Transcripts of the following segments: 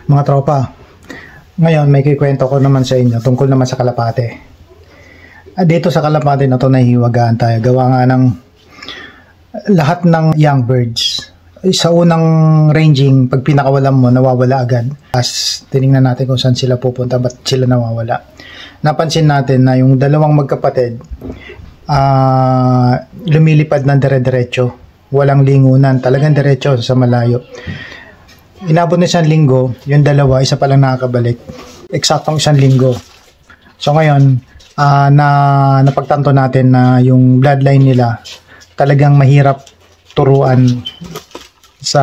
Mga tropa, ngayon may kikwento ko naman sa inyo tungkol naman sa kalapate. Dito sa kalapate na to nahihiwagaan tayo. Gawa nga ng lahat ng young birds. Sa unang ranging, pag pinakawalan mo, nawawala agad. As tinignan natin kung saan sila pupunta, ba't sila nawawala. Napansin natin na yung dalawang magkapatid, lumilipad ng dire-diretso. Walang lingunan, talagang diretso sa malayo. Inabot na 1 linggo, yung dalawa, isa pa lang nakakabalik. Eksaktong 1 linggo. So ngayon, napagtanto natin na yung bloodline nila talagang mahirap turuan sa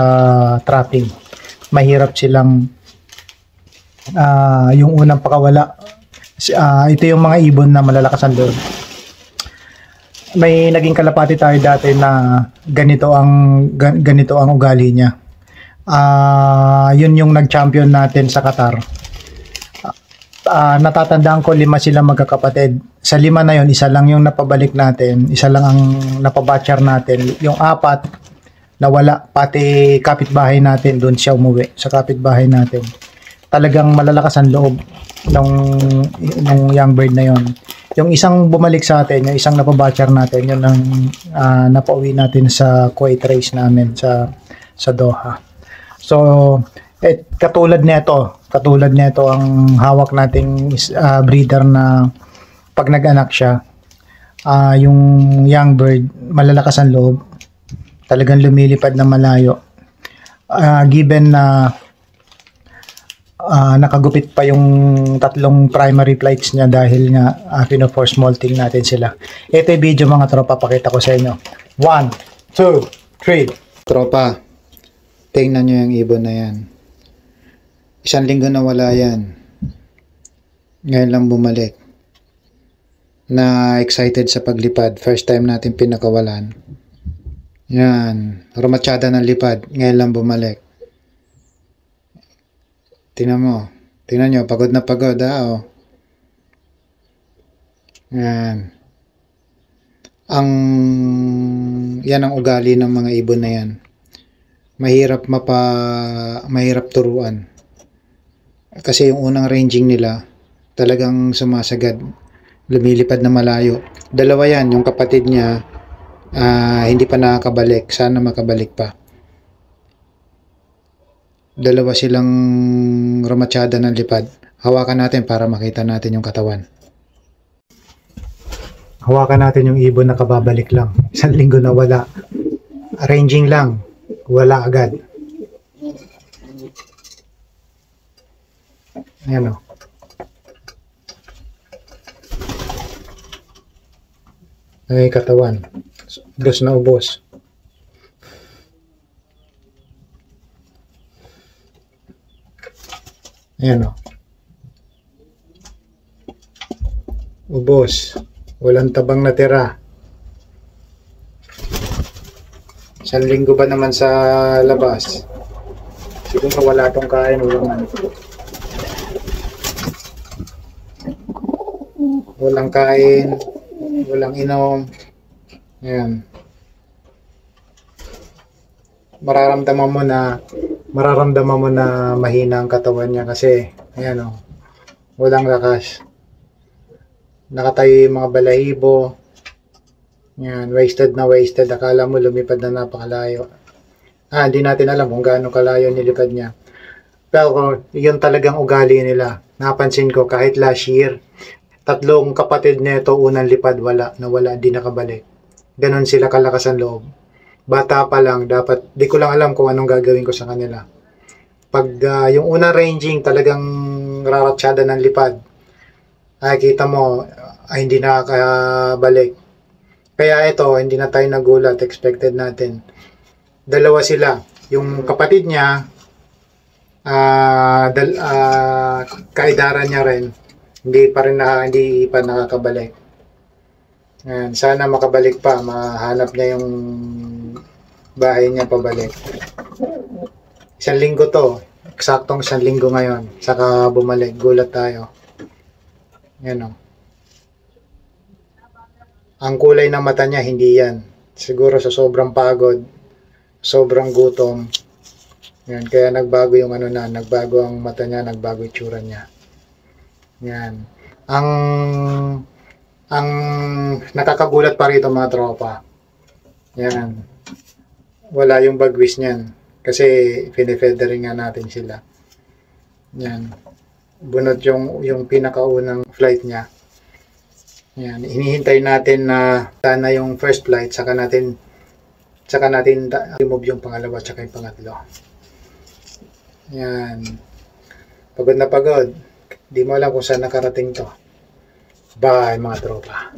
trapping. Mahirap silang yung unang pakawala. Ito yung mga ibon na malalakas ang loob. May naging kalapati tayo dati na ganito ang ugali niya. Yun yung nag-champion natin sa Qatar. Natatandaan ko 5 sila magkakapatid. Sa 5 na yun, isa lang yung napabalik natin, isa lang ang napabatcher natin. Yung 4 nawala, pati kapitbahay natin, doon siya umuwi sa kapitbahay natin. Talagang malalakas ang loob ng young bird na yon. Yung isang bumalik sa atin, yung isang napabatcher natin, yun ang napauwi natin sa Kuwait race namin sa Doha. So, katulad nito ang hawak nating breeder na pag nag-anak siya, yung young bird, malalakas ang loob, talagang lumilipad na malayo. Given na nakagupit pa yung 3 primary flights niya dahil nga pino-force molting natin sila. Ito yung video mga tropa, pakita ko sa inyo. 1, 2, 3. Tropa, tingnan nyo yung ibon na yan. 1 linggo na wala yan. Ngayon lang bumalik. Na excited sa paglipad. First time natin pinakawalan. Yan. Rumatsyada ng lipad. Ngayon lang bumalik. Tingnan mo. Tingnan nyo. Pagod na pagod. Oh. Yan. Yan ang ugali ng mga ibon na yan. Mahirap turuan. Kasi yung unang ranging nila talagang sumasagad, lumilipad na malayo. 2 yan, yung kapatid niya hindi pa nakakabalik, sana makabalik pa. 2 silang rumatsyada ng lipad. Hawakan natin para makita natin yung katawan. Hawakan natin yung ibon na kababalik lang. 1 linggo na wala. Ranging lang, wala agad. Ayan o. Ay, katawan. Ubos na ubos. Ayan o. Ubos. Walang tabang natira. 1 linggo ba naman sa labas? Siguro wala tong kain. Walang kain, walang inom. Ayan. Mararamdaman mo na mahina ang katawan niya kasi ayan o, walang lakas. Nakatayo yung mga balahibo. Ayan, wasted. Akala mo lumipad na napakalayo. Hindi natin alam kung gaano kalayo nilipad niya. Pero yun talagang ugali nila. Napansin ko kahit last year, 3 kapatid nito unang lipad nawala, di nakabalik. Ganon sila kalakas ang loob. Bata pa lang, dapat, di ko lang alam kung anong gagawin ko sa kanila. Pag yung unang ranging talagang raratsyada ng lipad, kita mo, hindi nakakabalik. Kaya ito, hindi na tayo nagulat, expected natin. 2 sila. Yung kapatid niya, kaidaran niya rin, hindi pa nakakabalik. Ayan, sana makabalik pa, mahanap niya yung bahay niya pabalik. 1 linggo to, eksaktong 1 linggo ngayon, saka bumalik, gulat tayo. Yan o. Ang kulay ng mata niya, hindi yan. Siguro sa sobrang pagod, sobrang gutom, Yan, kaya nagbago yung ano na, nagbago ang mata niya, nagbago yung tsura niya. Yan. Ang nakakagulat pa rito mga tropa. Yan. Wala yung bagwis niyan. Kasi pinifeathering nga natin sila. Yan. Bunot yung pinakaunang flight niya. Yan. Hinihintay natin na sana yung first flight, saka natin remove yung pangalawa at yung pangatlo. Yan. Pagod na pagod. Di mo alam kung saan nakarating to. Bye mga tropa.